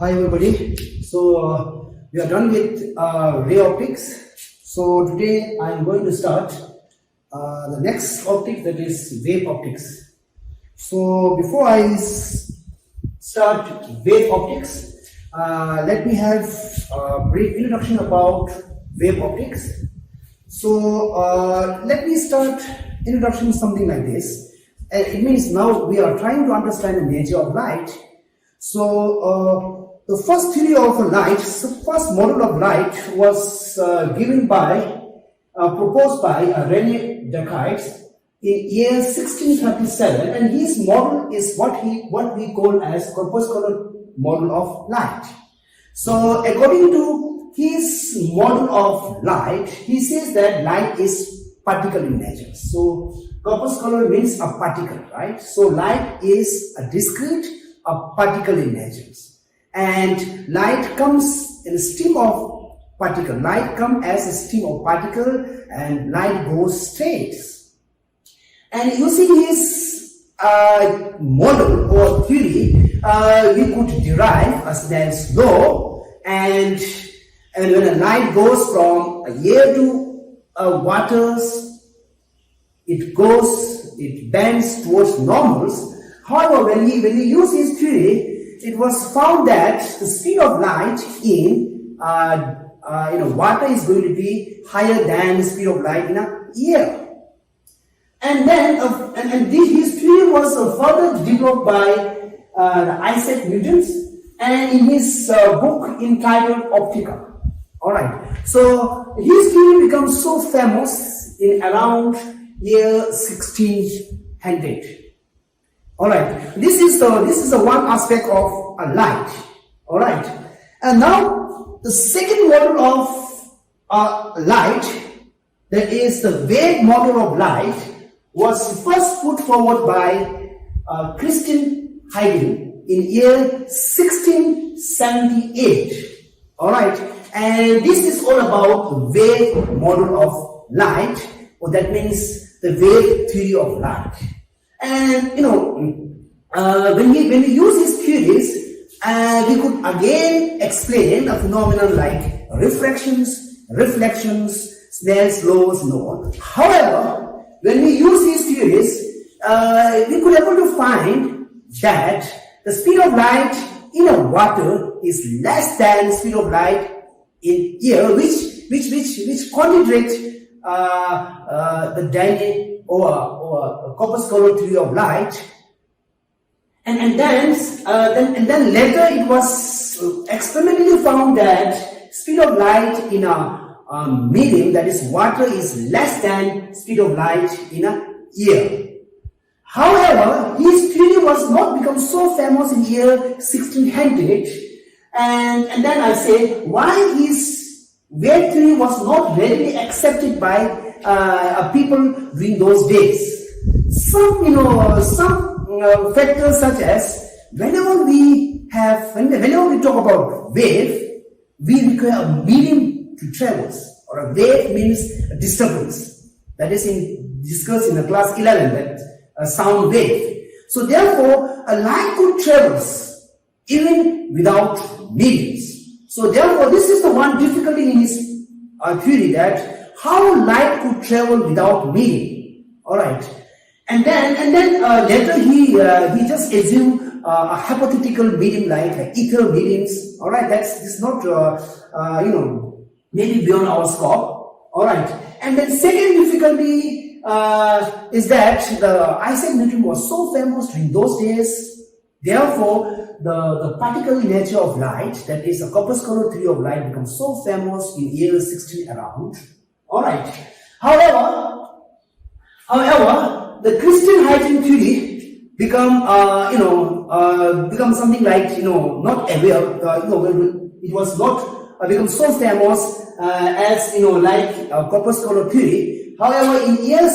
Hi everybody. So we are done with ray optics. So today I am going to start the next optic, that is wave optics. So before I start wave optics, let me have a brief introduction about wave optics. So let me start introduction something like this. It means now we are trying to understand the nature of light. So the first theory of light, the first model of light was proposed by René Descartes in year 1637, and his model is what we call as corpuscular model of light. So according to his model of light, he says that light is particle in nature. So corpuscular means a particle, right? So light is a discrete, a particle in nature. And light comes in a stream of particle. Light comes as a stream of particle, and light goes straight. And using his model or theory, we could derive a Snell's law. And when a light goes from air to waters, it bends towards normals. However, when he used his theory, it was found that the speed of light in water is going to be higher than the speed of light in air. And then his theory was further developed by Isaac Newton, and in his book entitled Optica. All right. So his theory becomes so famous in around year 1600. All right. This is the one aspect of a light. All right. And now the second model of light, that is the wave model of light, was first put forward by Christian Huygens in year 1678. All right. And this is all about the wave model of light, or that means the wave theory of light. And when we use these theories, we could again explain a phenomenon like refractions, reflections, Snell's laws, and all. However, when we use these theories, we could able to find that the speed of light in a water is less than the speed of light in air, which contradicts the dynamic or corpuscular theory of light, and then later it was experimentally found that speed of light in a medium, that is water, is less than speed of light in air. However, his theory was not become so famous in year 1600, and then I say why his wave theory was not readily accepted by people during those days. Some factors, such as whenever we talk about wave, we require a medium to travel, or a wave means a disturbance. That is discussed in the class 11, that a sound wave. So therefore, a light could travel even without mediums. So therefore, this is the one difficulty in his theory, that how light could travel without medium. All right. And then later he just assumed a hypothetical medium like ether mediums. All right, this not maybe beyond our scope. All right. And then second difficulty is that Isaac Newton was so famous during those days. Therefore, the particle nature of light, that is a corpuscular theory of light, becomes so famous in year 16 around. All right. However, the Christian Huygens theory become something like not aware. It was not become so famous as like corpuscular theory. However, in years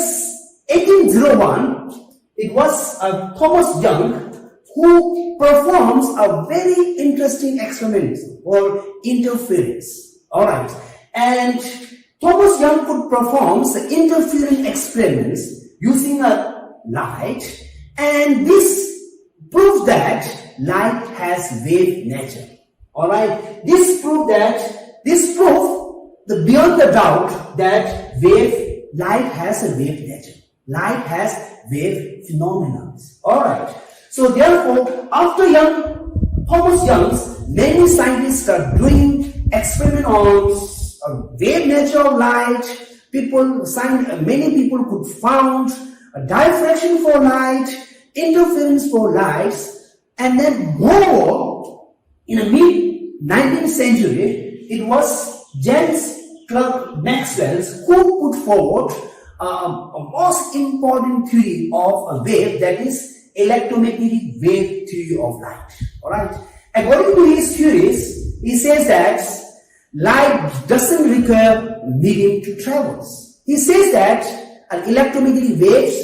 1801, it was Thomas Young who performs a very interesting experiment or interference. All right, and Thomas Young could perform the interfering experiments using a light, and this proves that light has wave nature. Alright, this proof the beyond the doubt that light has a wave nature. Light has wave phenomena. Alright, so therefore, after Thomas Young's, many scientists are doing experiments on wave nature of light. Many people could found a diffraction for light, interference for lights, and then more in the mid-19th century, it was James Clerk Maxwell who put forward a most important theory of a wave, that is electromagnetic wave theory of light. Alright, according to his theories, he says that light doesn't require medium to travel. He says that an electromagnetic waves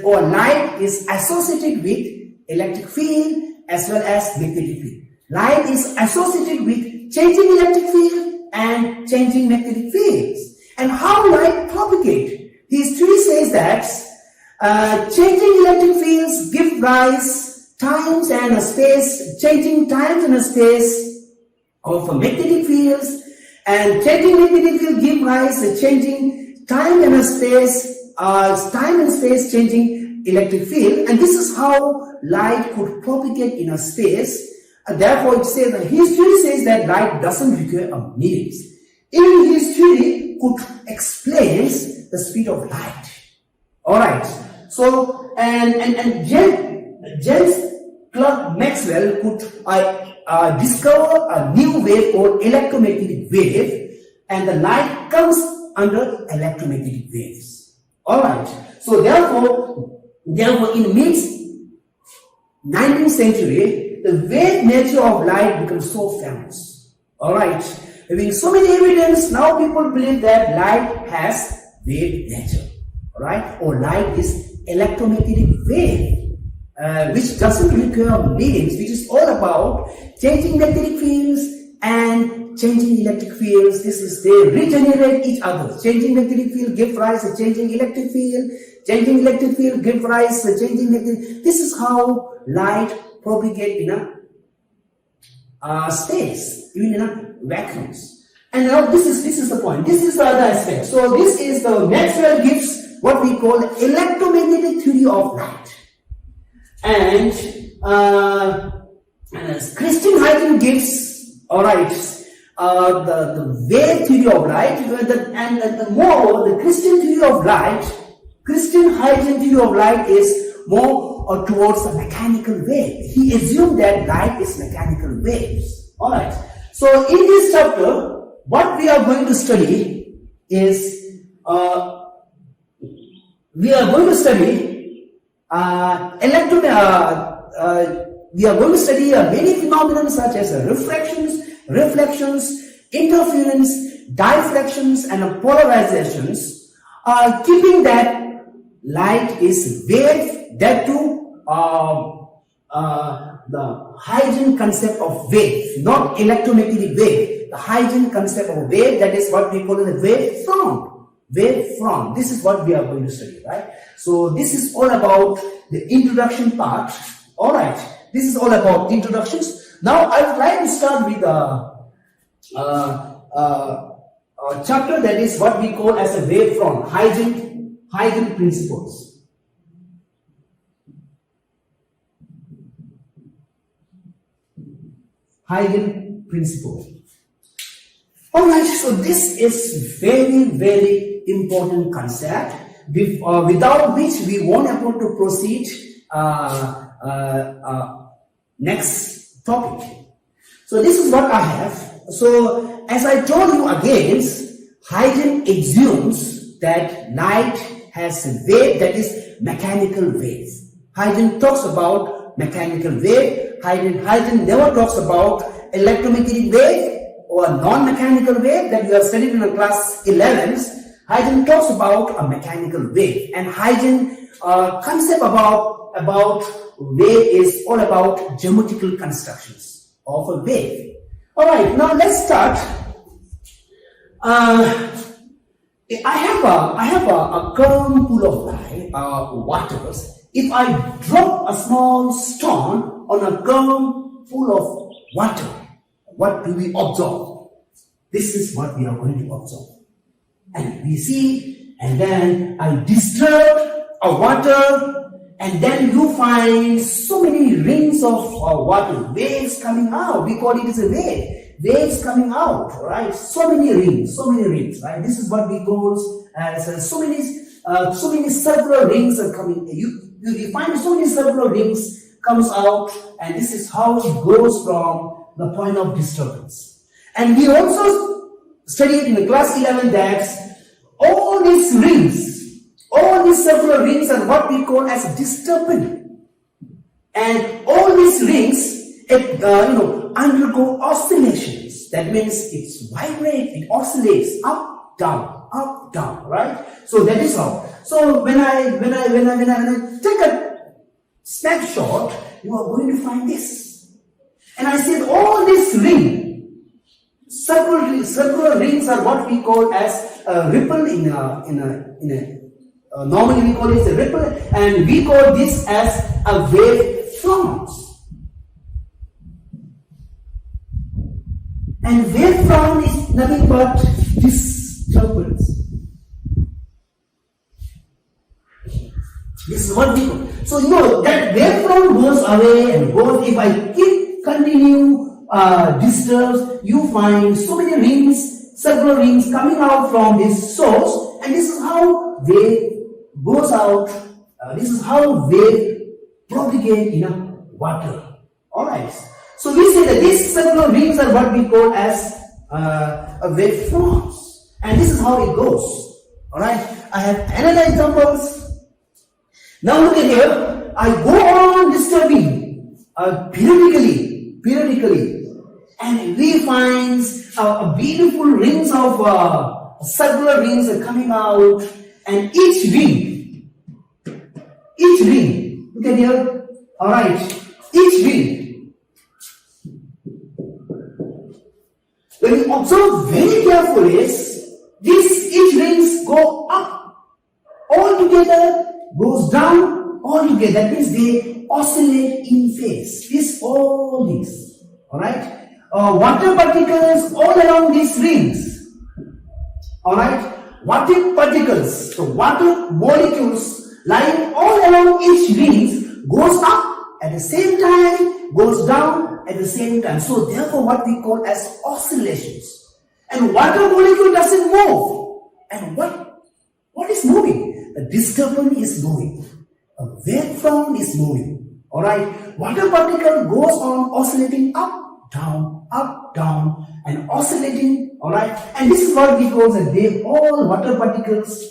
or light is associated with electric field as well as magnetic field. Light is associated with changing electric field and changing magnetic fields. And how light propagate? His theory says that changing electric fields give rise times and a space, changing times and a space of magnetic fields, and changing magnetic field give rise to changing time and a space, time and space changing electric field, and this is how light could propagate in a space. Therefore, it says that his theory says that light doesn't require a medium. Even his theory could explain the speed of light. Alright, so and James Clerk Maxwell could discover a new wave called electromagnetic wave, and the light comes under electromagnetic waves. Alright, so therefore in mid-19th century, the wave nature of light becomes so famous. Alright, having so many evidence, now people believe that light has wave nature. Alright, or light is electromagnetic wave, which doesn't require mediums, which is all about changing magnetic fields and changing electric fields. They regenerate each other. Changing magnetic field give rise to changing electric field. Changing electric field give rise to changing magnetic. This is how light propagate in a space, even in a vacuums. And now this is the point. This is the other aspect. So this is the Maxwell gives what we call electromagnetic theory of light. And Christian Huygens gives, alright, the wave theory of light, and more the Christian theory of light, Christian Huygens theory of light is more towards a mechanical wave. He assumed that light is mechanical waves. Alright, so in this chapter, what we are going to study is we are going to study many phenomena such as reflections, interference, diffractions, and polarizations, keeping that light is wave, that too the Huygens concept of wave, not electromagnetic wave. The Huygens concept of wave, that is what we call the wavefront. Wavefront. This is what we are going to study, right? So this is all about the introduction part. Alright, this is all about introductions. Now I would like to start with a chapter that is what we call as a wavefront, Huygens principles. Huygens principle. Alright, so this is very, very important concept, without which we won't be able to proceed next topic. So this is what I have. So as I told you again, Huygens assumes that light has a wave, that is mechanical waves. Huygens talks about mechanical wave. Huygens never talks about electromagnetic wave or non-mechanical wave that you have studied in class 11. Huygens talks about a mechanical wave, and Huygens concept about wave is all about geometrical constructions of a wave. Alright, now let's start. I have a calm pool of water. If I drop a small stone on a calm pool of water, what do we observe? This is what we are going to observe. And we see, and then I disturb a water, and then you find so many rings of water, waves coming out. We call it as a wave. Waves coming out, right? So many rings, right? This is what we call as so many circular rings are coming. You find so many circular rings comes out, and this is how it goes from the point of disturbance. And we also studied in the class 11 that all these rings, all these circular rings are what we call as disturbance. And all these rings, undergo oscillations. That means it's vibrate, it oscillates up, down, right? So that is how. So when I take a snapshot, you are going to find this. And I said all these rings, circular rings are what we call as a ripple normally we call it a ripple, and we call this as a wavefront. And wavefront is nothing but disturbance. This is what we call. So that wavefront goes away and goes. If I continue disturbs, you find so many rings, circular rings coming out from this source, and this is how wave goes out. This is how wave propagate in a water. Alright. So we say that these circular rings are what we call as a wavefronts, and this is how it goes. Alright. I have another examples. Now look at here. I go on disturbing periodically, and we find a beautiful rings of circular rings are coming out, and each ring, look at here. Alright, each ring, when you observe very carefully, each rings go up all together, goes down all together. That means they oscillate in phase. All these. Alright. Water particles all along these rings. Alright. Water particles. So water molecules lying all along each rings goes up at the same time, goes down at the same time. So therefore what we call as oscillations. And water molecule doesn't move. And what is moving? The disturbance is moving. A wavefront is moving. Alright. Water particle goes on oscillating up, down, and oscillating. Alright. And this is what we call that they all water particles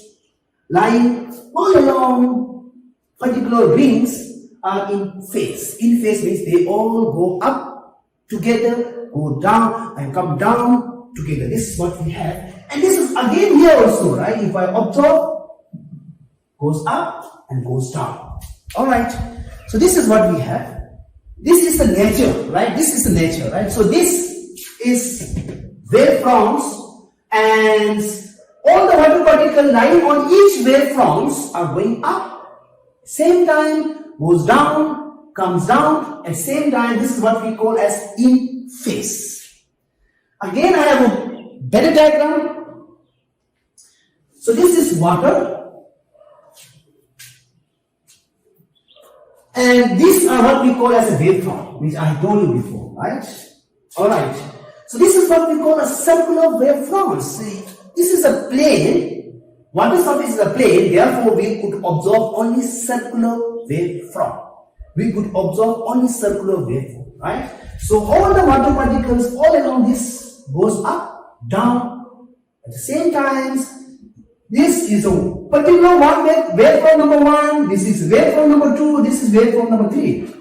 lying all along particular rings are in phase. In phase means they all go up together, go down, and come down together. This is what we have. And this is again here also, right? If I observe, goes up and goes down. Alright. So this is what we have. This is the nature, right? This is the nature, right? So this is wavefronts, and all the water particles lying on each wavefronts are going up. Same time goes down, comes down, at same time. This is what we call as in phase. Again, I have a better diagram. So this is water. And these are what we call as a wavefront, which I told you before, right? Alright. So this is what we call a circular wavefront. See, this is a plane. Water surface is a plane, therefore we could observe only circular wavefront. We could observe only circular wavefront, right? So all the water particles all along this goes up, down, at the same time. This is a particular waveform number 1, this is waveform number 2, this is waveform number 3.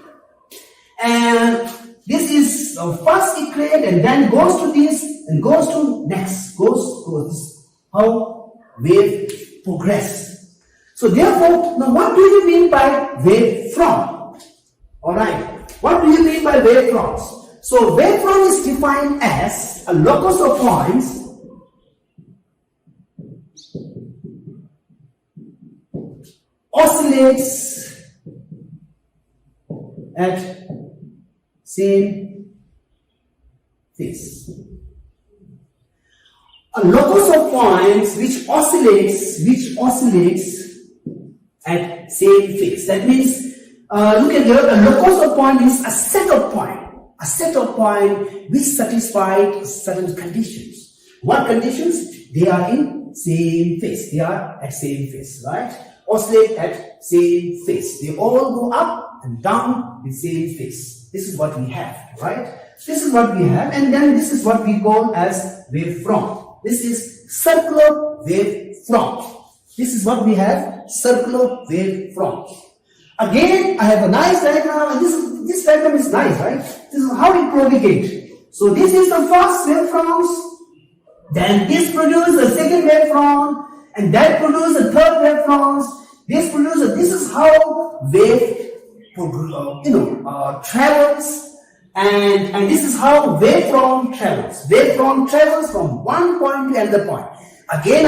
And this is first it creates and then goes to this and goes to next, goes. How wave progress. So therefore, now what do you mean by wavefront? Alright, what do you mean by wavefronts? So wavefront is defined as a locus of points oscillates at same phase. a locus of points which oscillates at same phase. That means, look at here, a locus of point is a set of point which satisfy certain conditions. What conditions? They are in same phase. They are at same phase, right? Oscillate at same phase. They all go up and down with same phase. This is what we have, right? This is what we have, and then this is what we call as wavefront. This is circular wavefront. This is what we have, circular wavefront. Again, I have a nice diagram, and this diagram is nice, right? This is how it propagates. So this is the first wavefront, then this produces the second wavefront, and that produces the third wavefront. This is how wave travels. And this is how wavefront travels. Wavefront travels from one point to another point. Again,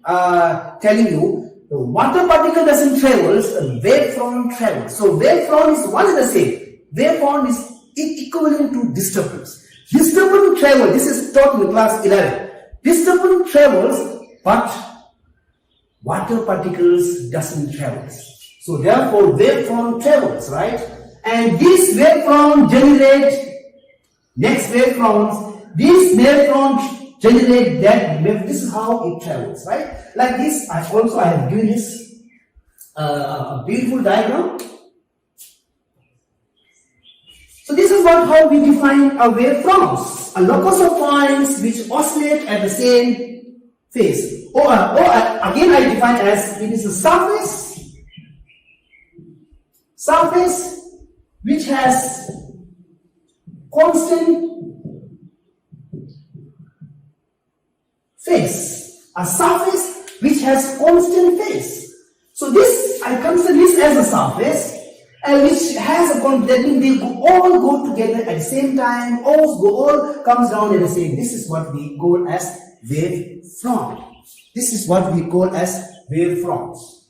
I'm telling you, the water particle doesn't travel, the wavefront travels. So wavefront is one and the same. Wavefront is equivalent to disturbance. Disturbance travels. This is taught in class 11. Disturbance travels, but water particles doesn't travel. So therefore, wavefront travels, right? And this wavefront generates next wavefront. This wavefront generate that wave. This is how it travels, right? Like this. I have given this a beautiful diagram. So this is how we define a wavefront. A locus of points which oscillate at the same phase. Or again I define as it is a surface which has constant phase. A surface which has constant phase. So this, I consider this as a surface which has a constant, that means they all go together at the same time, all comes down at the same. This is what we call as wavefront. This is what we call as wavefronts.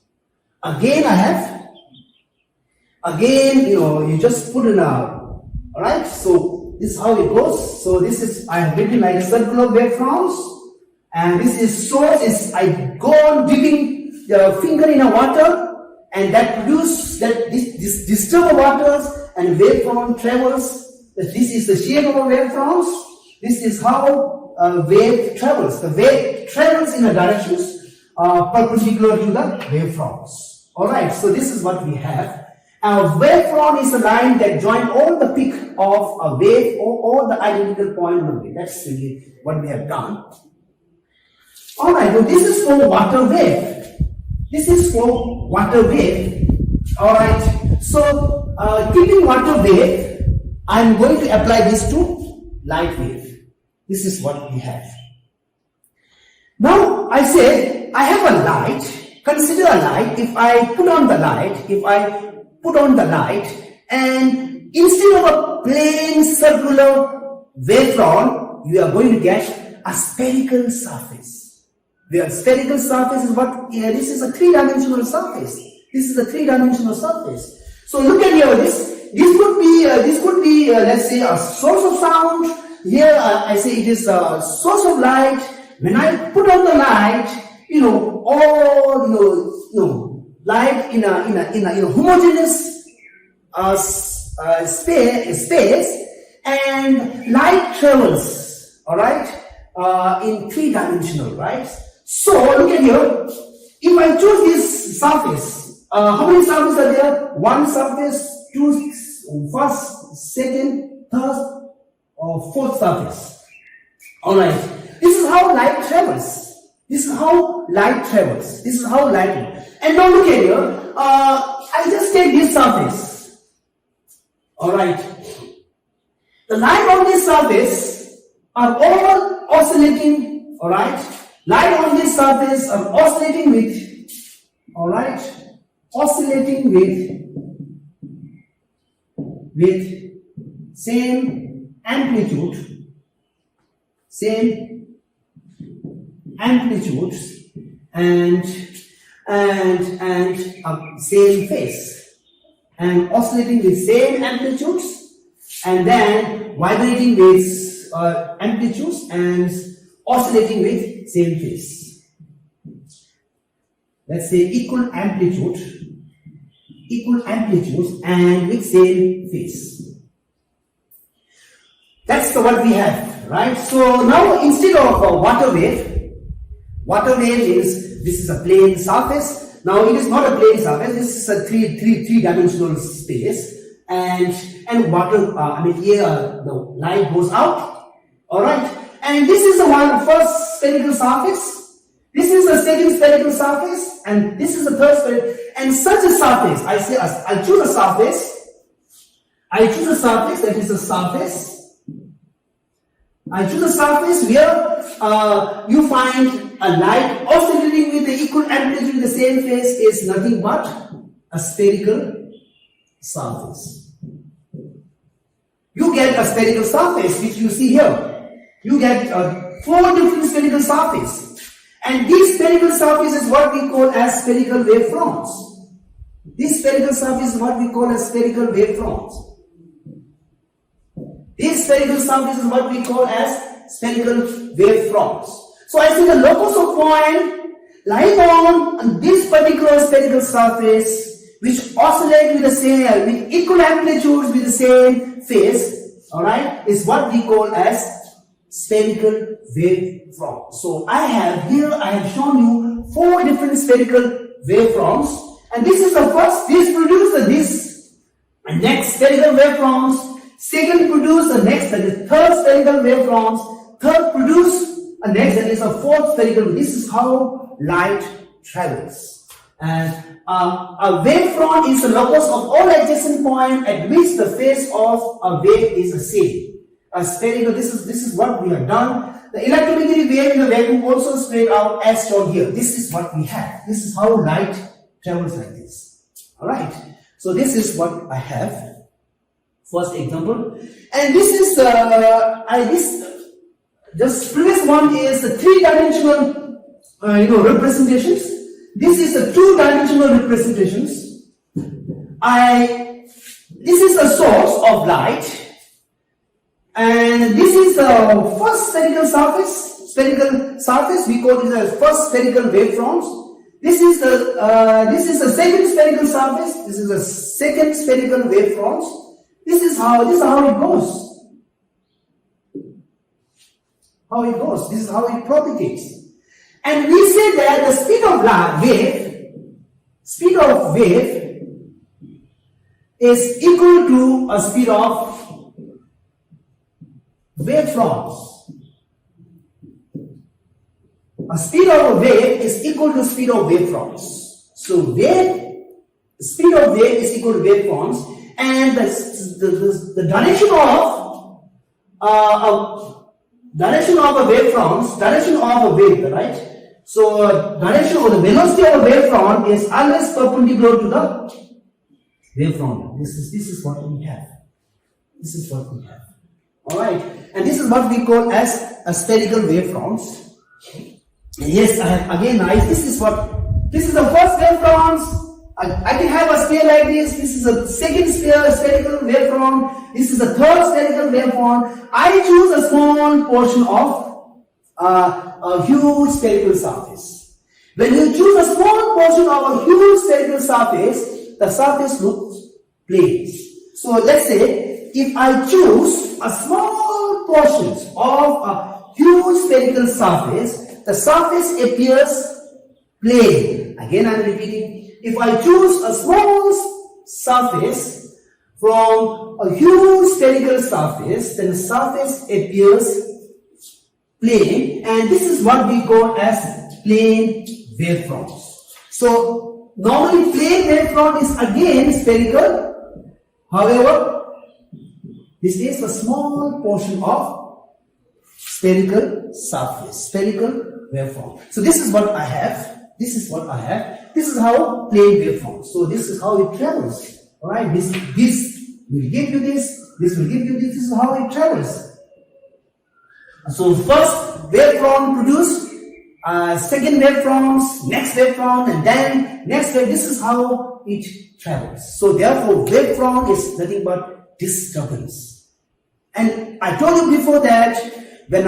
Again, you just put it out. Alright, so this is how it goes. So this is, I have written like a circular wavefronts. And this is source is, I go on dipping the finger in a water, and that produces this disturb waters, and wavefront travels. This is the shape of a wavefront. This is how a wave travels. The wave travels in a direction perpendicular to the wavefronts. Alright, so this is what we have. A wavefront is a line that joins all the peak of a wave or all the identical point on the wave. That's really what we have done. Alright, so this is for water wave. This is for water wave. Alright, so keeping water wave, I am going to apply this to light wave. This is what we have. Now, I said, I have a light. Consider a light. If I put on the light, and instead of a plain circular wavefront, you are going to get a spherical surface. The spherical surface is what, this is a three-dimensional surface. This is a three-dimensional surface. So look at here, this could be let's say a source of sound. Here I say it is a source of light. When I put on the light, light in a homogeneous space, and light travels, alright, in three-dimensional, right? So look at here. If I choose this surface, how many surfaces are there? One surface, two, first, second, third, or fourth surface. Alright. This is how light travels. This is how light travels. This is how light travels. And now look at here. I just take this surface. Alright. The light on this surface are all oscillating. Alright. Light on this surface are oscillating with, oscillating with same amplitude, and same phase, and oscillating with same amplitudes, and then vibrating with amplitudes and oscillating with same phase. Let's say equal amplitudes and with same phase. That's what we have, right? So now instead of a water wave is, this is a plane surface. Now it is not a plane surface. This is a three-dimensional space, and water. The light goes out. All right, and this is the first spherical surface. This is the second spherical surface, and this is the third spherical. And such a surface, I choose a surface. That is a surface. I choose a surface where you find a light oscillating with the equal amplitude in the same phase is nothing but a spherical surface. You get a spherical surface which you see here. You get 4 different spherical surfaces. And this spherical surface is what we call as spherical wavefronts. This spherical surface is what we call as spherical wavefronts. This spherical surface is what we call as spherical wavefronts. So I see the locus of point lying on this particular spherical surface, which oscillate with equal amplitudes with the same phase, all right, is what we call as spherical wavefront. So I have shown you 4 different spherical wavefronts, and this is the first. This produces this next spherical wavefronts. Second produce the next, that is third spherical wavefronts. Third produce a next, that is a fourth spherical. This is how light travels. And a wavefront is the locus of all adjacent points at which the phase of a wave is the same. A spherical. This is what we have done. The electromagnetic wave in the vacuum also spread out as shown here. This is what we have. This is how light travels like this. All right. So this is what I have. First example, and this is this previous one is the 3-dimensional representations. This is the 2-dimensional representations. This is the source of light, and this is the first spherical surface. We call it as first spherical wavefronts. This is the second spherical surface. This is the second spherical wavefronts. This is how it goes. This is how it propagates. And we say that the speed of wave is equal to a speed of wavefronts. A speed of a wave is equal to speed of wavefronts. So speed of wave is equal to wavefronts. And the direction of a wave, right? So direction or the velocity of a wavefront is always perpendicular to the wavefront. This is what we have. All right, and this is what we call as a spherical wavefronts. Yes, this is the first wavefronts. I can have a sphere like this. This is a second spherical wavefront. This is a third spherical wavefront. I choose a small portion of a huge spherical surface. When you choose a small portion of a huge spherical surface, the surface looks plane. So let's say if I choose a small portion of a huge spherical surface, the surface appears plane. Again, I am repeating. If I choose a small surface from a huge spherical surface, then the surface appears plane, and this is what we call as plane wavefronts. So normally plane wavefront is again spherical. However, this is a small portion of spherical surface, spherical waveform. So this is what I have. This is how plane waveform. So this is how it travels. All right. This will give you this. This will give you this. This is how it travels. So first wavefront produce, second wavefronts, next wavefront, and then next wave. This is how it travels. So therefore, wavefront is nothing but disturbance. And I told you before that when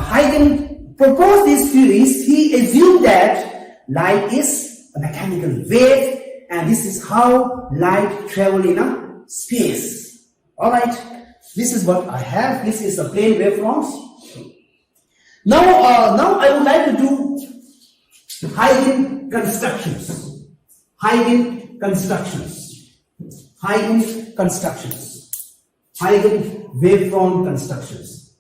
Huygens proposed these theories, he assumed that light is a mechanical wave, and this is how light travels in a space. Alright, this is what I have. This is a plane waveforms. Now I would like to do Huygens constructions. Huygens constructions. Huygens constructions. Huygens waveform constructions.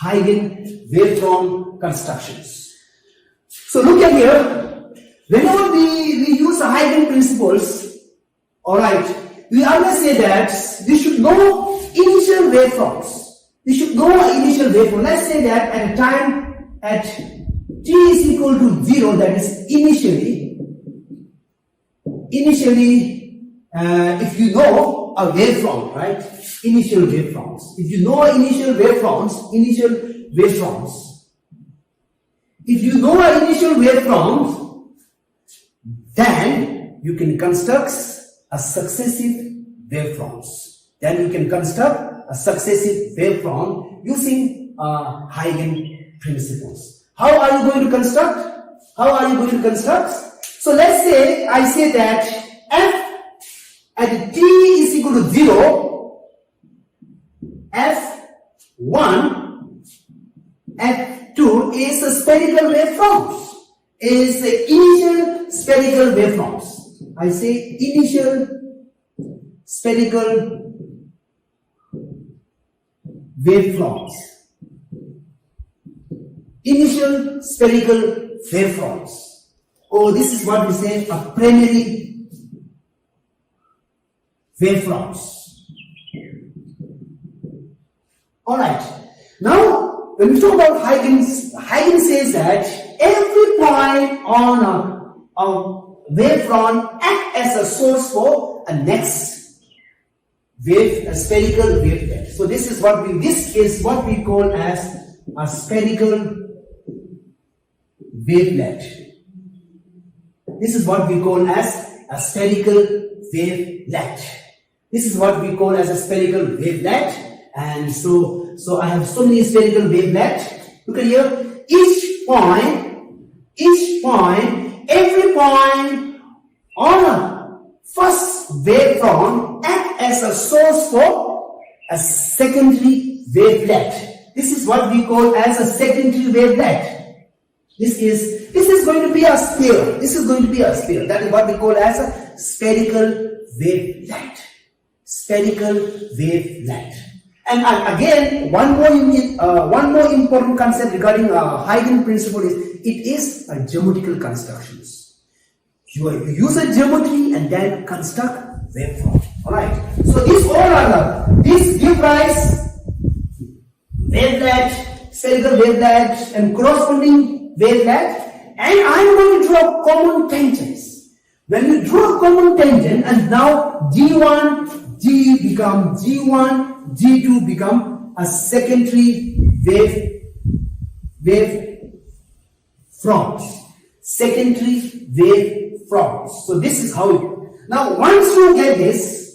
Huygens waveform constructions. So look at here. Whenever we use Huygens principles, alright, we always say that we should know initial waveforms. We should know initial waveform. Let's say that at a time at t is equal to 0, that is initially, if you know a waveform, right? Initial waveforms. If you know initial waveforms, if you know our initial waveforms, then you can construct a successive waveforms. Then you can construct a successive waveform using Huygens principles. How are you going to construct? So let's say I say that f at t is equal to 0, f1, f2 is a spherical waveforms. Is the initial spherical waveforms. I say initial spherical waveforms. Initial spherical waveforms. Oh, this is what we say a primary waveforms. Alright. Now, when we talk about Huygens, Huygens says that every point on a wavefront act as a source for a next wave, a spherical wavelet. So this is what we call as a spherical wavelet. This is what we call as a spherical wavelet. This is what we call as a spherical wavelet. And so I have so many spherical wavelets. Look at here. Each point, every point on a first wavefront act as a source for a secondary wavelet. This is what we call as a secondary wavelet. This is going to be a sphere. This is going to be a sphere. That is what we call as a spherical wavelet. Spherical wavelet. And again, one more important concept regarding Huygens principle is it is a geometrical constructions. You use a geometry and then construct waveform. Alright. So these all are these give rise wavelet, spherical wavelet, and corresponding wavelet. And I am going to draw common tangents. When you draw a common tangent, and now G1, G become G1, G2 become a secondary wave fronts. Secondary wave fronts. So this is how it. Now once you get this,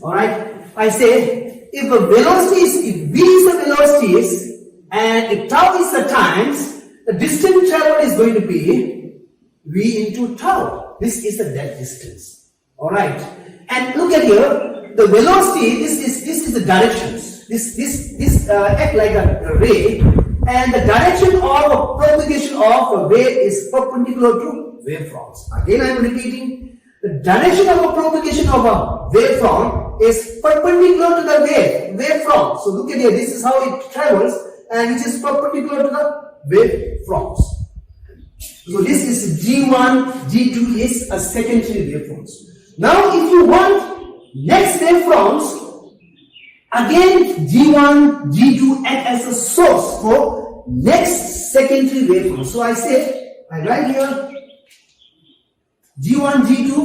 alright, I say if a velocity is, if v is the velocities and if tau is the times, the distance traveled is going to be v into tau. This is the dead distance. Alright. And look at here, the velocity, this is the directions. This act like a ray, and the direction of propagation of a wave is perpendicular to wavefronts. Again I am repeating, the direction of a propagation of a wavefront is perpendicular to the wavefront. So look at here, this is how it travels, and it is perpendicular to the wavefronts. So this is G1, G2 is a secondary wavefronts. Now if you want next wavefronts, again G1, G2 act as a source for next secondary waveform. So I say, I write here G1, G2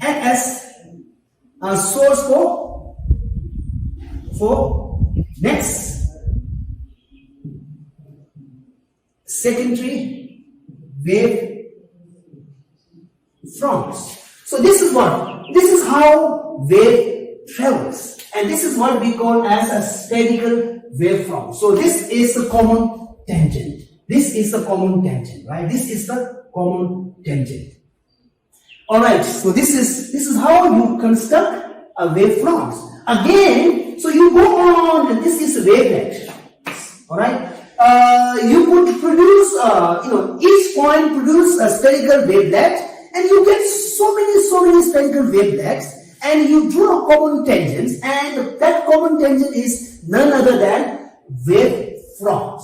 act as a source for next secondary wavefronts. So this is what? This is how wave travels. And this is what we call as a spherical wavefront. So this is the common tangent. This is the common tangent, right? This is the common tangent. Alright, so this is how you construct a wavefront. Again, so you go on, and this is a wavelet. Alright, you could produce, each point produce a spherical wavelet, and you get so many spherical wavelets, and you draw a common tangent, and that common tangent is none other than wavefronts.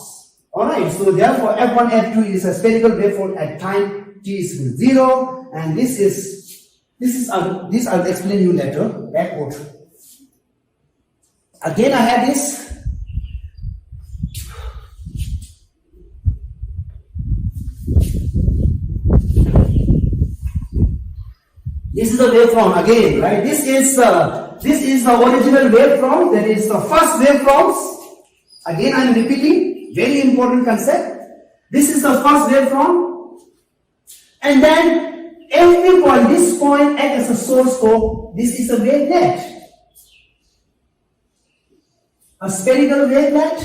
Alright, so therefore F1, F2 is a spherical wavefront at time t is equal to 0, and I'll explain you later, backward. Again, I have this. This is the waveform again, right? This is the original waveform. That is the first waveforms. Again, I am repeating, very important concept. This is the first waveform, and then every point, this point acts as a source for this is a wavelet, a spherical wavelet,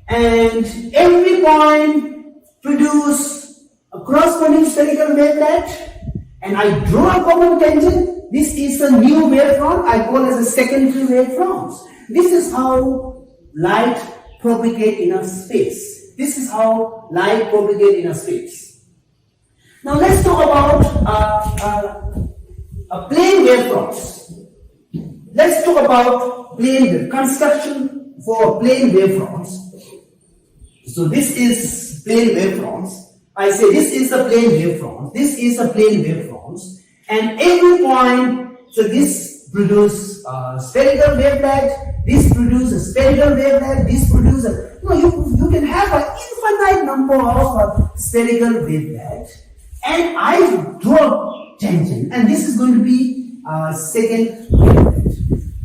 and every point produce a corresponding spherical wavelet, and I draw a common tangent. This is a new wavefront. I call as a secondary wavefront. This is how light propagate in a space. This is how light propagate in a space. Now let's talk about a plane wavefronts. Let's talk about plane construction for plane wavefronts. So this is plane wavefronts. I say this is a plane wavefront. This is a plane wavefronts, and every point. So this produce a spherical wavelet. This produce a spherical wavelet. This produce a. You can have an infinite number of spherical wavelet. And I draw tangent, and this is going to be second wavelet.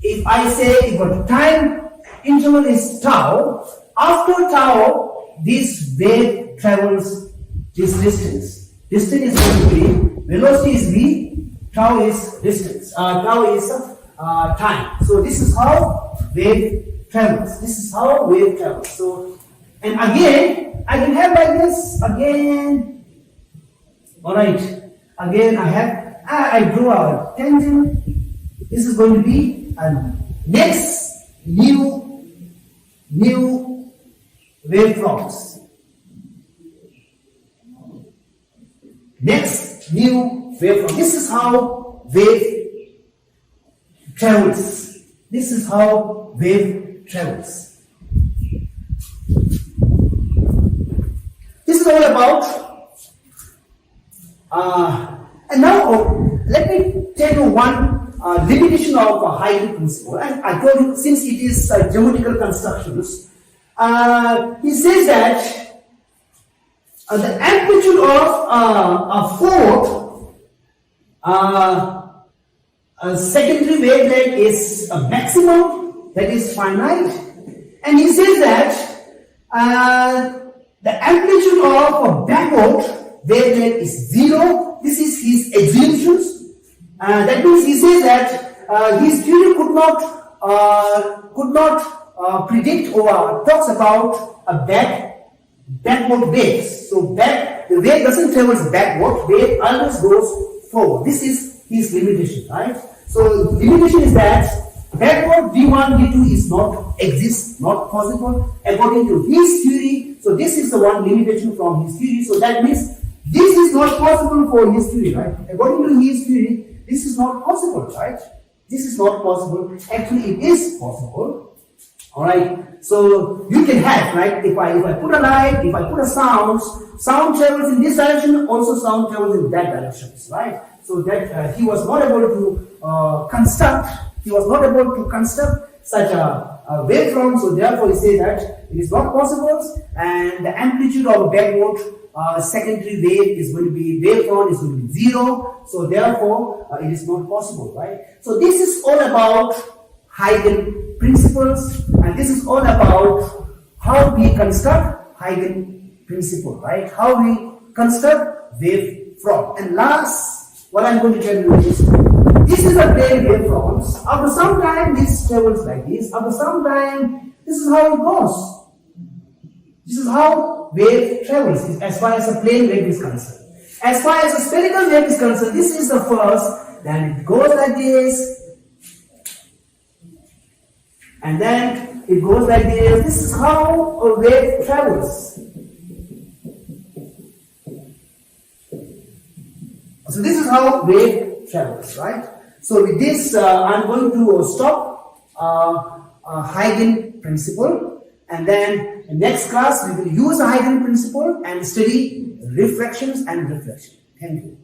If I say if the time interval is tau, after tau, this wave travels this distance. Distance is going to be, velocity is v, tau is distance, tau is time. So this is how wave travels. This is how wave travels. So, and again, I can have like this again. Alright, again I draw a tangent. This is going to be a next new wavefronts. Next new wavefront. This is how wave travels. This is how wave travels. This is all about. And now let me tell you one limitation of Huygens principle. And I told you, since it is geometrical constructions, he says that the amplitude of a fourth secondary wavelet is a maximum, that is finite, and he says that the amplitude of a backward wavelet is 0. This is his assumptions. That means he says that his theory could not predict or talks about a backward waves. So the wave doesn't travel backward, wave always goes forward. This is his limitation, right? So limitation is that backward v1, v2 is not possible according to his theory. So this is the one limitation from his theory. So that means this is not possible for his theory, right? According to his theory, this is not possible, right? This is not possible. Actually, it is possible. Alright, so you can have, right? If I put a light, if I put a sound travels in this direction, also sound travels in that direction, right? So that he was not able to construct such a wavefront, so therefore he says that it is not possible, and the amplitude of a backward secondary wave is going to be wavefront is going to be 0, so therefore it is not possible, right? So this is all about Huygens principles, and this is all about how we construct Huygens principle, right? How we construct wavefront. And last what I'm going to tell you is, this is a plane wavefronts. After some time, this travels like this. After some time, this is how it goes. This is how wave travels as far as a plane wave is concerned. As far as a spherical wave is concerned, this is the first, then it goes like this, and then it goes like this. This is how a wave travels. So this is how wave travels, right? So with this, I'm going to stop Huygens principle, and then in next class we will use the Huygens principle and study refractions and reflection. Thank you.